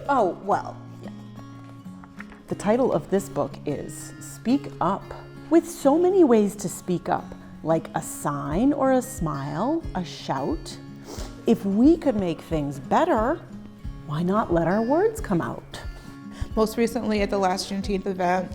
Oh, well, yeah. The title of this book is Speak Up. With so many ways to speak up, like a sign or a smile, a shout, if we could make things better, why not let our words come out? Most recently at the last Juneteenth event,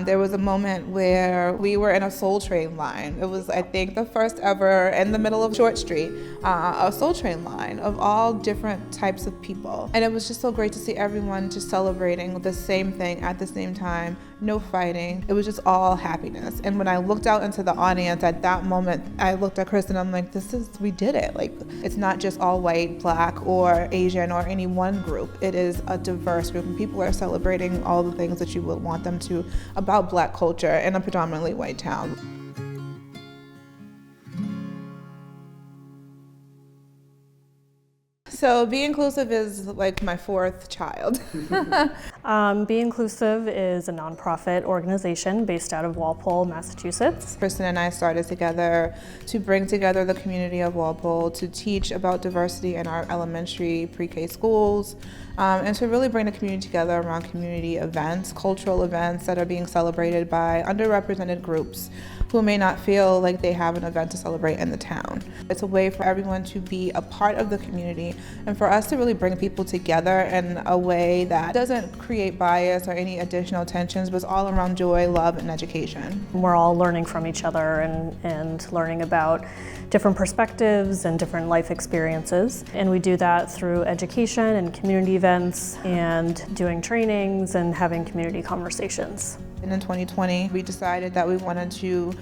there was a moment where we were in a Soul Train line. It was, I think, the first ever in the middle of Short Street, a Soul Train line of all different types of people. And it was just so great to see everyone just celebrating the same thing at the same time, no fighting. It was just all happiness. And when I looked out into the audience at that moment, I looked at Kristen and I'm like, we did it. Like, it's not just all white, black, or Asian, or any one group. It is a diverse group, and people are celebrating all the things that you would want them to about Black culture in a predominantly white town. So Be Inclusive is like my fourth child. Be Inclusive is a nonprofit organization based out of Walpole, Massachusetts. Kristen and I started together to bring together the community of Walpole to teach about diversity in our elementary pre-K schools, and to really bring the community together around community events, cultural events that are being celebrated by underrepresented groups who may not feel like they have an event to celebrate in the town. It's a way for everyone to be a part of the community and for us to really bring people together in a way that doesn't create bias or any additional tensions, but it's all around joy, love, and education. We're all learning from each other and learning about different perspectives and different life experiences. And we do that through education and community events and doing trainings and having community conversations. And in 2020, we decided that we wanted to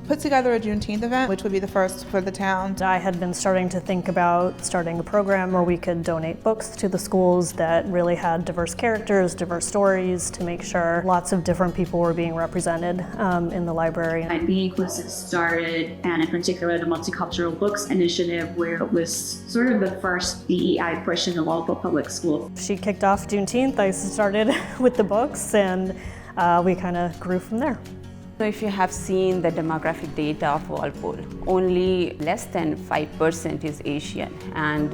put together a Juneteenth event, which would be the first for the town. I had been starting to think about starting a program where we could donate books to the schools that really had diverse characters, diverse stories, to make sure lots of different people were being represented in the library. And Be Inclusive started, and in particular the Multicultural Books Initiative, where it was sort of the first DEI push in the local public school. She kicked off Juneteenth, I started with the books, and we kind of grew from there. So if you have seen the demographic data of Walpole, only less than 5% is Asian and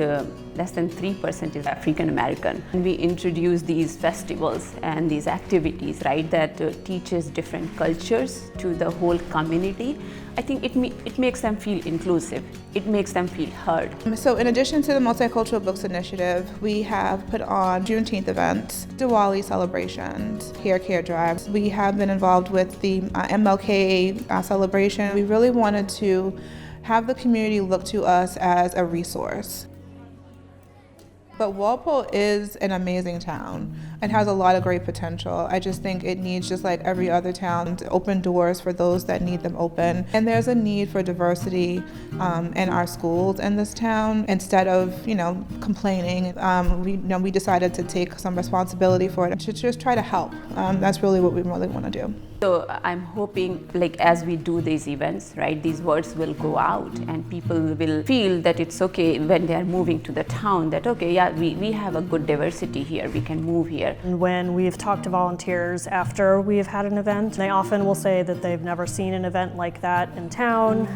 less than 3% is African American. We introduce these festivals and these activities, right, that teaches different cultures to the whole community. I think it makes them feel inclusive. It makes them feel heard. So in addition to the Multicultural Books Initiative, we have put on Juneteenth events, Diwali celebrations, hair care drives. We have been involved with the MLK celebration. We really wanted to have the community look to us as a resource. But Walpole is an amazing town and has a lot of great potential. I just think it needs, just like every other town, to open doors for those that need them open. And there's a need for diversity in our schools in this town. Instead of, complaining, we decided to take some responsibility for it, to just try to help. That's really what we really want to do. So I'm hoping, as we do these events, right, these words will go out and people will feel that it's okay when they are moving to the town, that okay, yeah, we have a good diversity here, we can move here. And when we've talked to volunteers after we've had an event, they often will say that they've never seen an event like that in town,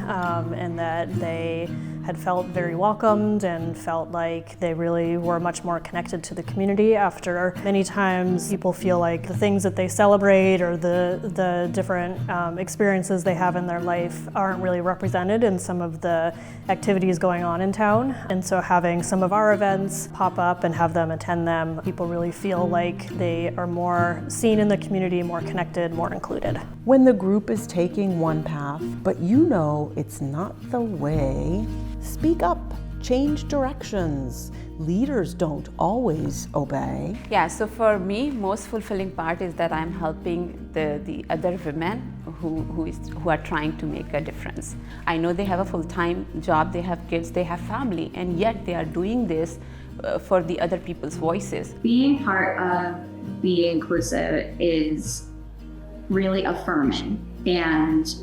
and that they had felt very welcomed and felt like they really were much more connected to the community after. Many times people feel like the things that they celebrate or the different experiences they have in their life aren't really represented in some of the activities going on in town. And so having some of our events pop up and have them attend them, people really feel like they are more seen in the community, more connected, more included. When the group is taking one path, but it's not the way, speak up, change directions. Leaders don't always obey. Yeah, so for me, most fulfilling part is that I'm helping the other women who are trying to make a difference. I know they have a full-time job, they have kids, they have family, and yet they are doing this for the other people's voices. Being part of Be Inclusive is really affirming and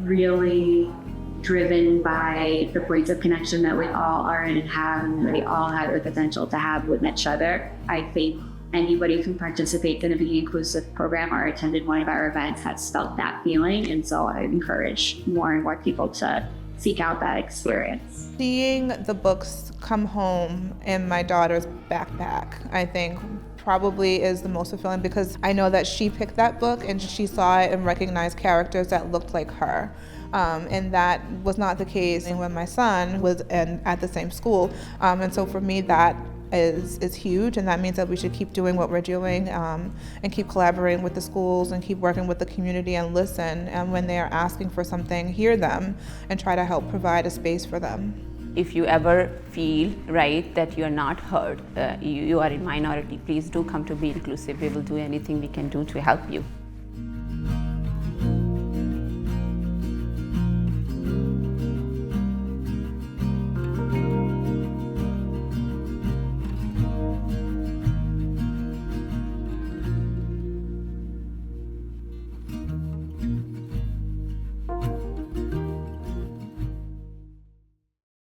really driven by the points of connection that we all are and have, and we all have the potential to have with each other. I think anybody who participates in a Be Inclusive program or attended one of our events has felt that feeling, and so I encourage more and more people to seek out that experience. Seeing the books come home in my daughter's backpack, I think probably is the most fulfilling, because I know that she picked that book and she saw it and recognized characters that looked like her. And that was not the case when my son was at the same school. And so for me, that is huge, and that means that we should keep doing what we're doing, and keep collaborating with the schools and keep working with the community and listen. And when they are asking for something, hear them and try to help provide a space for them. If you ever feel, right, that you are not heard, you are in minority, please do come to Be Inclusive. We will do anything we can do to help you.